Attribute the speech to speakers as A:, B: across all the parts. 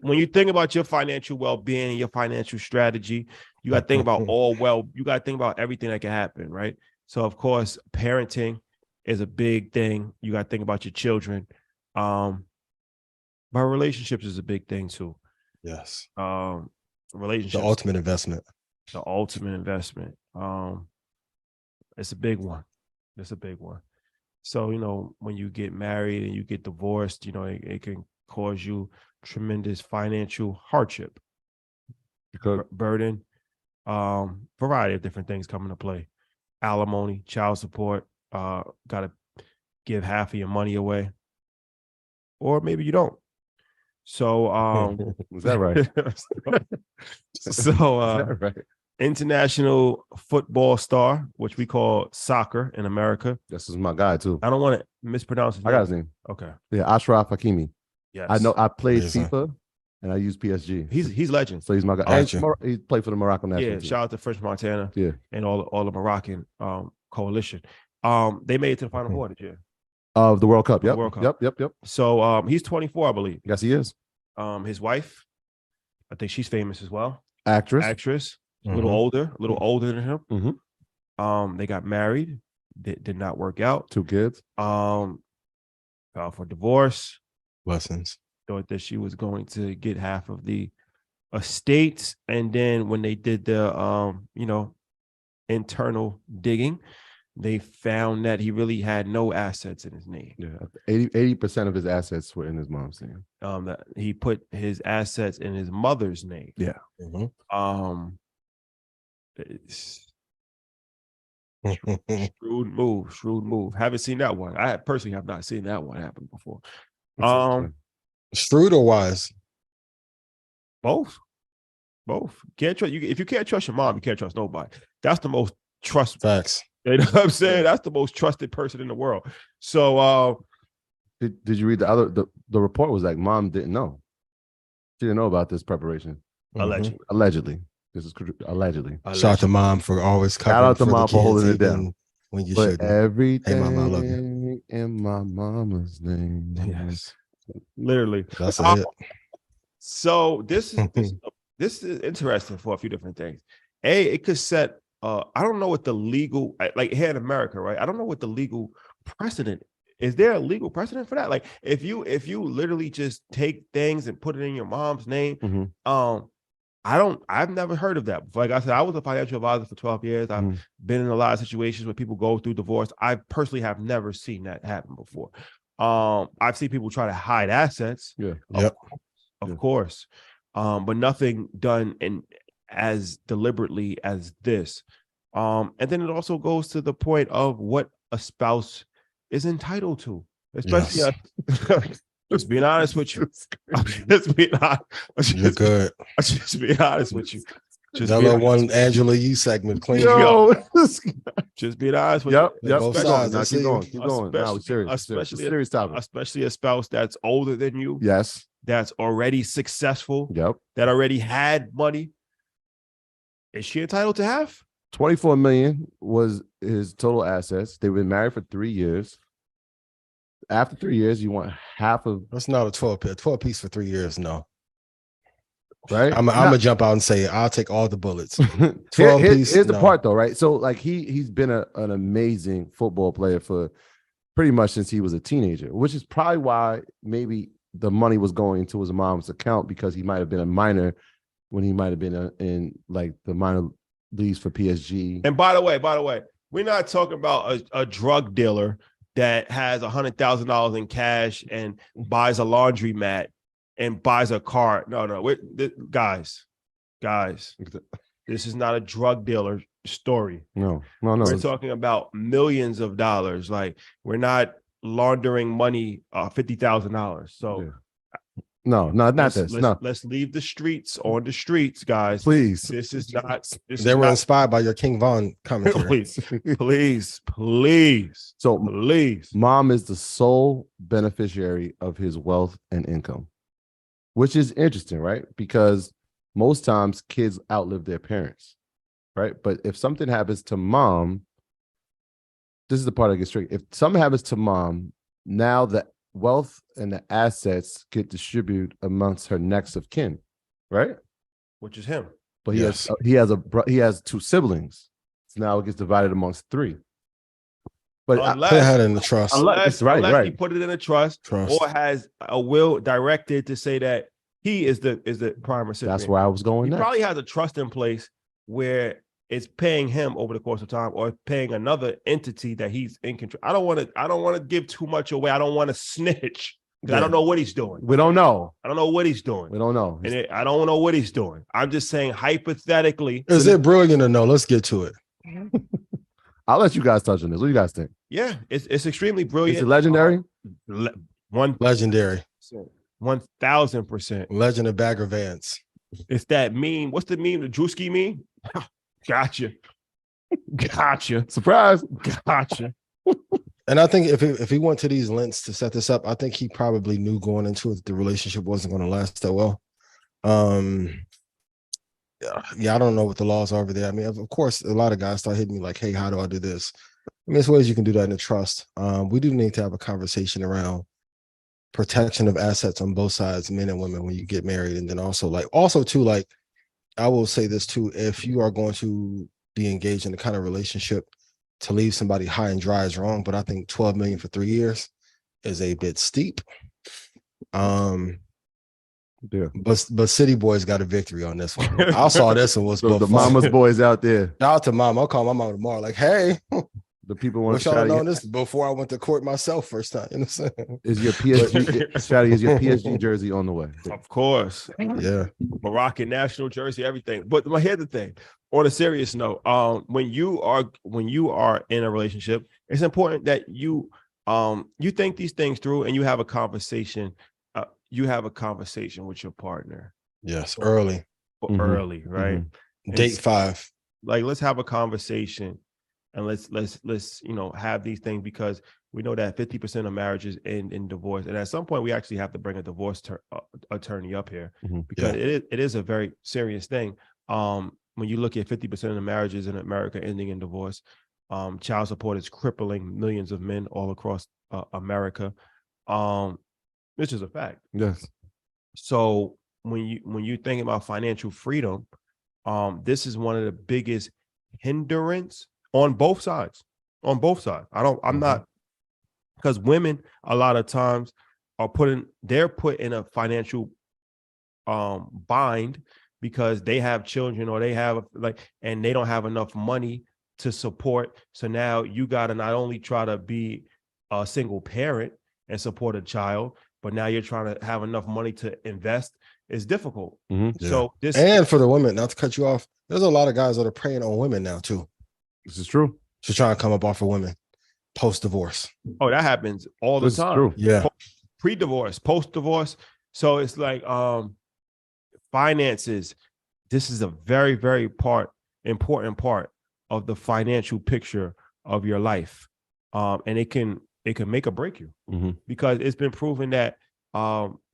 A: when you think about your financial well-being and your financial strategy, you got to think about you got to think about everything that can happen, right? So of course, parenting is a big thing. You got to think about your children. But relationships is a big thing too.
B: Yes.
A: Relationships.
B: The ultimate investment.
A: The ultimate investment. It's a big one. It's a big one. So, when you get married and you get divorced, it can cause you tremendous financial hardship, burden, variety of different things come into play. Alimony, child support, got to give half of your money away, or maybe you don't. So,
B: is that right?
A: so, is that right? International football star, which we call soccer in America.
B: This is my guy too.
A: I don't want to mispronounce his name.
B: I got his name.
A: Okay.
B: Yeah, Achraf Hakimi.
A: Yes.
B: I know. I played FIFA and I used PSG.
A: He's legend.
B: So he's my guy. He played for the Moroccan national team.
A: Shout out to French Montana.
B: Yeah.
A: And all the Moroccan coalition. They made it to the Final Four this year.
B: Of the World Cup. Yep.
A: World Cup.
B: Yep.
A: So he's 24, I believe.
B: Yes, he is.
A: His wife, I think she's famous as well.
B: Actress.
A: A little older than him.
B: Mm-hmm.
A: They got married. Did not work out.
B: 2 kids.
A: Filed for divorce.
B: Blessings.
A: Thought that she was going to get half of the estates, and then when they did the internal digging, they found that he really had no assets in his name.
B: Yeah, 80% of his assets were in his mom's name.
A: That he put his assets in his mother's name.
B: Yeah.
A: Mm-hmm. Shrewd move. Haven't seen that one. I personally have not seen that one happen before.
B: Shrewd or wise?
A: Both. Can't trust you. If you can't trust your mom, you can't trust nobody. That's the most trust.
B: Facts.
A: You know what I'm saying? That's the most trusted person in the world. So
B: did you read the report was like mom didn't know. She didn't know about this preparation. Allegedly. This is allegedly.
C: Shout out to mom for always covering.
B: Shout out to mom for holding it down
C: when you should.
B: Everything
C: hey, mama, I love you.
B: In my mama's name.
A: Yes, literally.
C: That's it.
A: So this is interesting for a few different things. It could set. I don't know what the legal like here in America, right? I don't know what the legal precedent is. There a legal precedent for that? Like if you literally just take things and put it in your mom's name, I've never heard of that before. Like I said, I was a financial advisor for 12 years. I've been in a lot of situations where people go through divorce. I personally have never seen that happen before. I've seen people try to hide assets.
B: Yeah.
A: Of course. But nothing done as deliberately as this. And then it also goes to the point of what a spouse is entitled to, especially just being honest with you. Just being honest.
C: You're good.
A: Just being honest with you. Just
C: another one Angela Yee segment. Clean.
A: Just being honest with
B: you.
C: Both sides.
B: Now keep going. Now serious. Serious topic.
A: Especially a spouse that's older than you.
B: Yes.
A: That's already successful.
B: Yep.
A: That already had money. Is she entitled to half?
B: 24 million was his total assets. They've been married for 3 years. After 3 years, you want half of.
C: That's not a 12 piece for 3 years. No.
B: Right.
C: I'm gonna jump out and say I'll take all the bullets.
B: 12 piece. Here's the part though, right? So like he's been an amazing football player for pretty much since he was a teenager, which is probably why maybe the money was going into his mom's account, because he might have been a minor when he might have been in like the minor leagues for PSG.
A: And by the way, we're not talking about a drug dealer that has $100,000 in cash and buys a laundromat and buys a car. No, guys, this is not a drug dealer story.
B: No.
A: We're talking about millions of dollars. Like we're not laundering money, $50,000. So.
B: Yeah. No, not this. No,
A: let's leave the streets on the streets, guys.
B: Please.
A: This is not.
C: They were inspired by your King Von commentary.
A: Please.
B: So,
A: please.
B: Mom is the sole beneficiary of his wealth and income, which is interesting, right? Because most times kids outlive their parents, right? But if something happens to mom, this is the part that gets tricky. If something happens to mom, now the wealth and the assets get distributed amongst her next of kin, right?
A: Which is him.
B: But he has two siblings. So now it gets divided amongst three. But
C: put it in the trust.
A: Unless he put it in a trust or has a will directed to say that he is the prime recipient.
B: That's where I was going.
A: He
B: next.
A: probably has a trust in place where it's paying him over the course of time or paying another entity that he's in control. I don't want to give too much away. I don't want to snitch. I don't know what he's doing.
B: We don't know.
A: I don't know what he's doing.
B: We don't know.
A: And I don't know what he's doing. I'm just saying hypothetically.
C: Is it brilliant or no? Let's get to it.
B: I'll let you guys touch on this. What do you guys think?
A: Yeah, it's extremely brilliant.
B: Is it legendary?
C: Legendary.
A: 1,000%.
C: Legend of Bagger Vance.
A: It's that meme. What's the meme? The Drewski meme? Gotcha.
B: Surprise.
A: Gotcha.
C: And I think if he went to these lengths to set this up, I think he probably knew going into it the relationship wasn't going to last that well. Yeah, I don't know what the laws are over there. I mean, of course, a lot of guys start hitting me like, hey, how do I do this? I mean, there's ways you can do that in a trust. We do need to have a conversation around protection of assets on both sides, men and women, when you get married. And then also too, I will say this too, if you are going to be engaged in the kind of relationship to leave somebody high and dry is wrong, but I think 12 million for 3 years is a bit steep.
B: Yeah.
C: But City Boys got a victory on this one. I saw this and was
B: the mama's boys out there.
C: Shout out to mom. I'll call my mom tomorrow. Like, hey,
B: the people want
C: to y'all know this before I went to court myself first time. You know what I'm saying?
B: Is your PSG is your PSG jersey on the way?
A: Of course.
C: Yeah.
A: Moroccan national jersey, everything. But here's the thing. On a serious note, when you are in a relationship, it's important that you think these things through and you have a conversation. You have a conversation with your partner.
C: Yes, early,
A: right?
C: Mm-hmm. Date 5.
A: Like, let's have a conversation, and let's have these things, because we know that 50% of marriages end in divorce, and at some point we actually have to bring a divorce attorney up here, because it is a very serious thing. When you look at 50% of the marriages in America ending in divorce, child support is crippling millions of men all across America. Which is a fact.
B: Yes.
A: So when you think about financial freedom, this is one of the biggest hindrance on both sides. I'm not, because women a lot of times they're put in a financial bind because they have children or they have and they don't have enough money to support. So now you got to not only try to be a single parent and support a child, but now you're trying to have enough money to invest. It's difficult.
B: Mm-hmm.
A: Yeah. So
C: and for the women, not to cut you off, there's a lot of guys that are preying on women now too.
B: This is true.
C: To try and come up off of women post-divorce.
A: Oh, that happens all the time.
B: True.
C: Yeah.
A: Pre-divorce, post-divorce. So it's like finances. This is a very, very important part of the financial picture of your life. And it can make or break you, because it's been proven that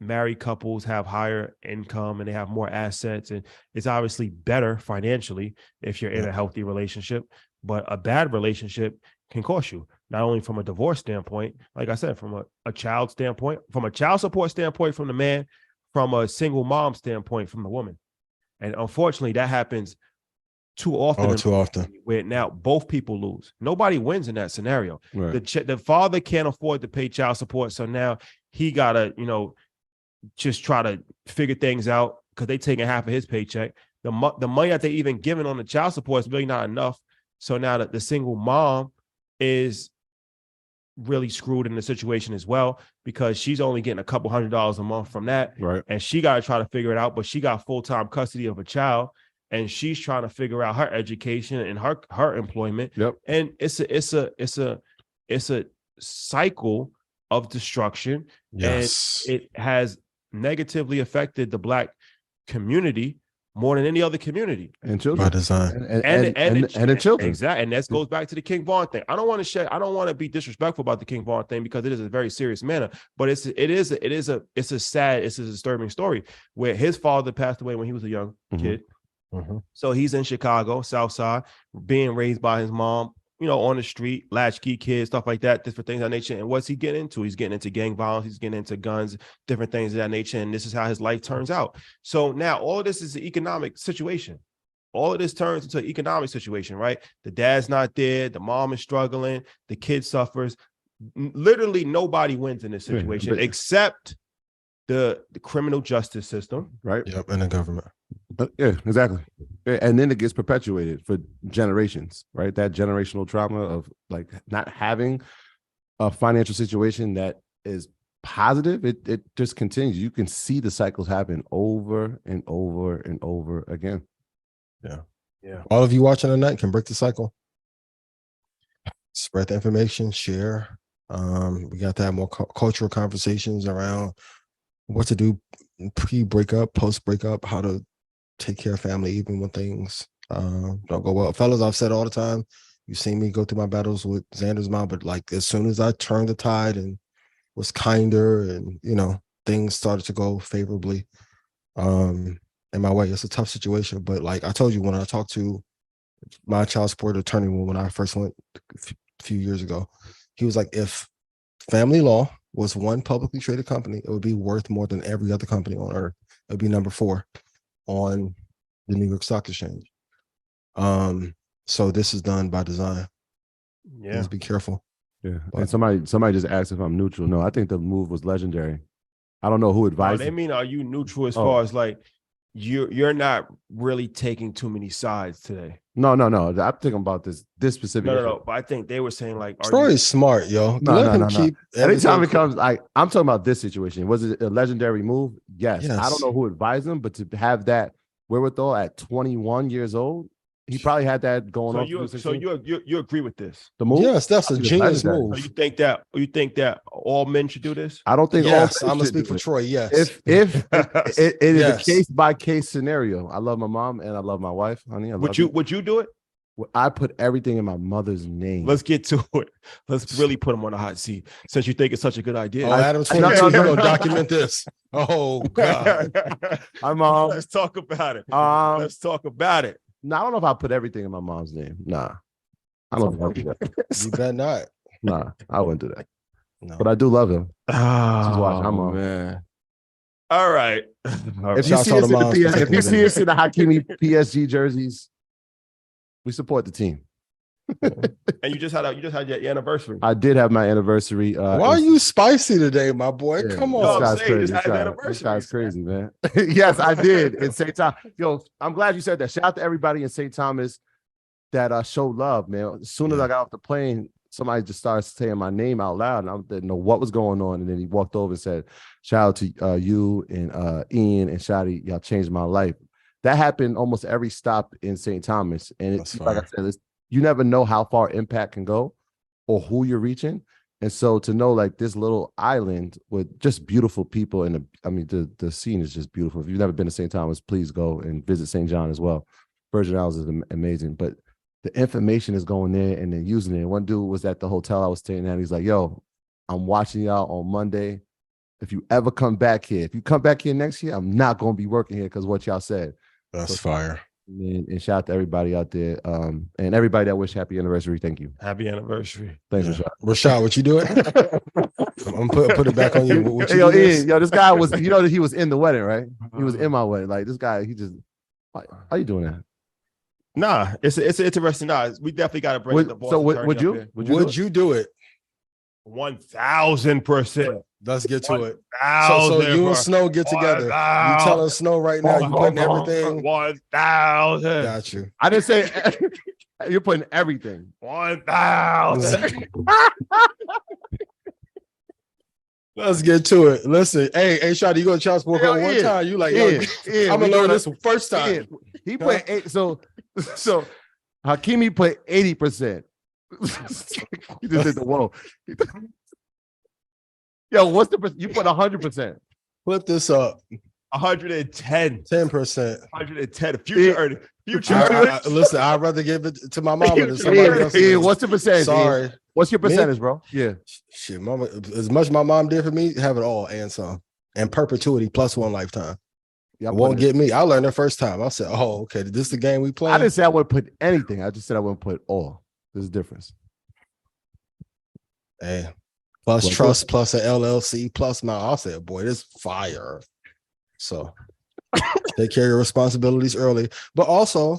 A: married couples have higher income and they have more assets, and it's obviously better financially if you're in a healthy relationship. But a bad relationship can cost you, not only from a divorce standpoint, like I said, from a child standpoint, from a child support standpoint from the man, from a single mom standpoint from the woman. And unfortunately, that happens too often. Where now both people lose. Nobody wins in that scenario.
B: Right.
A: The father can't afford to pay child support, so now he gotta just try to figure things out, because they taking half of his paycheck. The money that they even giving on the child support is really not enough. So now that the single mom is really screwed in the situation as well, because she's only getting a couple $100s a month from that,
B: right? And
A: she got to try to figure it out. But she got full-time custody of a child, and she's trying to figure out her education and her employment.
B: Yep.
A: And it's a cycle of destruction.
C: Yes.
A: And it has negatively affected the Black community more than any other community.
B: And children.
C: By design.
B: And the children.
A: Exactly. And that goes back to the King Von thing. I don't want to be disrespectful about the King Von thing, because it is a very serious matter. But it's a disturbing story, where his father passed away when he was a young kid.
C: Mm-hmm.
A: So he's in Chicago, South Side, being raised by his mom, on the street, latchkey kids, stuff like that, different things of that nature. And what's he getting into? He's getting into gang violence. He's getting into guns, different things of that nature. And this is how his life turns out. So now all of this is an economic situation. All of this turns into an economic situation, right? The dad's not there. The mom is struggling. The kid suffers. Literally nobody wins in this situation except the criminal justice system.
B: Right.
C: Yep. And the government.
B: Yeah, exactly. And then it gets perpetuated for generations, right? That generational trauma of like not having a financial situation that is positive, it just continues. You can see the cycles happen over and over and over again.
C: Yeah. All of you watching tonight can break the cycle. Spread the information, share. We got to have more cultural conversations around what to do pre-breakup, post-breakup, how to take care of family even when things don't go well. Fellas, I've said all the time, you've seen me go through my battles with Xander's mom, but like as soon as I turned the tide and was kinder and, things started to go favorably in my way. It's a tough situation, but like I told you, when I talked to my child support attorney when I first went a few years ago, he was like, if family law was one publicly traded company, it would be worth more than every other company on earth. It would be number 4 on the New York Stock Exchange. So this is done by design.
A: Yeah.
C: Please be careful.
B: Yeah. And somebody just asked if I'm neutral. No, I think the move was legendary. I don't know who advised.
A: They mean, are you neutral as far as like you're not really taking too many sides today?
B: No. I'm thinking about this specific.
A: No. But I think they were saying like,
C: Troy's smart, yo.
B: No. Anytime it comes, I'm talking about this situation. Was it a legendary move? Yes. I don't know who advised him, but to have that wherewithal at 21 years old, he probably had that going on.
A: So you agree with this?
B: The move?
C: Yes, that's a genius move.
A: So you think that all men should do this?
B: I don't think.
C: Yes, I'm gonna speak for Troy. Yes.
B: If it is a case by case scenario, I love my mom and I love my wife, honey.
A: Would you do it?
B: I put everything in my mother's name.
A: Let's get to it. Let's really put him on the hot seat since you think it's such a good idea.
C: Oh, Adam 22, you're gonna document this. Oh God.
B: My mom.
A: Let's talk about it. Let's talk about it.
B: No, I don't know if I put everything in my mom's name. Nah. I don't think I'll do that.
C: You bet not.
B: Nah, I wouldn't do that.
C: No.
B: But I do love him.
A: Oh, man. All right.
B: If you see us in the Hakimi PSG jerseys, we support the team.
A: And you just had your anniversary.
B: I did have my anniversary.
C: Why are you spicy today, my boy? Yeah. Come on.
B: This guy's crazy, man. Yes, I did in St. Thomas. Yo, I'm glad you said that. Shout out to everybody in St. Thomas that showed love, man. As soon as I got off the plane, somebody just started saying my name out loud, and I didn't know what was going on. And then he walked over and said, "Shout out to you and Ian and Shadi. Y'all changed my life." That happened almost every stop in St. Thomas, and like I said, you never know how far impact can go or who you're reaching. And so to know like this little island with just beautiful people, and the scene is just beautiful. If you've never been to St. Thomas, please go and visit St. John as well. Virgin Islands is amazing, but the information is going there and then using it. One dude was at the hotel I was staying at. He's like, "Yo, I'm watching y'all on Monday. If you ever come back here, if you come back here next year, I'm not going to be working here because of what y'all said."
C: That's fire.
B: And shout out to everybody out there, and everybody that wish happy anniversary. Thank you.
A: Happy anniversary.
B: Thanks, Rashad.
C: Rashad, what you doing? I'm put it back on you. What you
B: Ian, this guy was, that he was in the wedding, right? He was in my wedding. Like this guy, he just, how you doing that?
A: Nah, it's interesting. Nah, we definitely got to bring the ball.
B: So would you do it?
A: 1000%.
C: Let's get to it. So you and Snow get together. You telling Snow right now you putting everything.
A: 1000.
C: Got you.
B: I didn't say you're putting everything.
A: 1000.
C: Let's get to it. Listen, hey, Shadi, you go to child support one time. You like, I'm gonna learn this first time.
B: He put 8. So Hakimi put 80%. He just did the whoa. Yo, what's the you put 100%?
C: Flip this up.
A: 110.
C: 10%.
A: 110. Future earning.
C: Listen, I'd rather give it to my mama than somebody else.
B: What's the percentage? Sorry. What's your percentage, bro? Yeah.
C: Shit, mama, as much my mom did for me, have it all and some. And perpetuity plus one lifetime. It won't get me. I learned the first time. I said, "Oh, okay, this is the game we play."
B: I didn't say I wouldn't put anything. I just said I wouldn't put all. There's a difference.
C: Hey, plus trust, plus an LLC, plus I said, boy, this fire. So take care of your responsibilities early, but also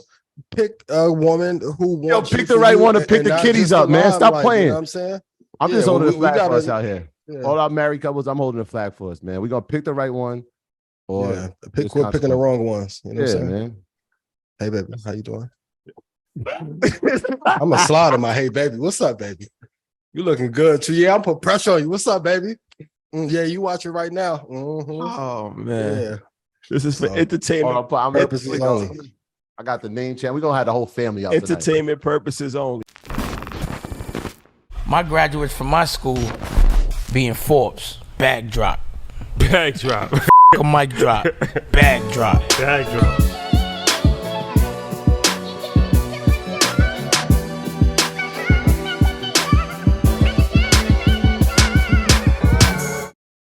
C: pick a woman who wants
B: pick the right one to pick the kiddies up, man. Stop playing.
C: You know what I'm saying?
B: I'm just holding the flag for us out here. Yeah. All our married couples, I'm holding the flag for us, man. We're gonna pick the right one, or
C: quit picking the wrong ones. You know what I'm saying?
B: Man.
C: Hey baby, how you doing? I'm a slide on my hey baby. What's up, baby? You looking good too. Yeah, I'm put pressure on you. What's up, baby? Yeah, you watching right now. Mm-hmm.
A: Oh man.
C: Yeah.
A: This is for entertainment
C: purposes only.
B: I got the name chant. We're gonna have the whole family out
A: entertainment purposes only.
D: My graduates from my school being Forbes, bag drop.
A: Bag drop.
D: A mic drop, bag drop.
A: Bag drop.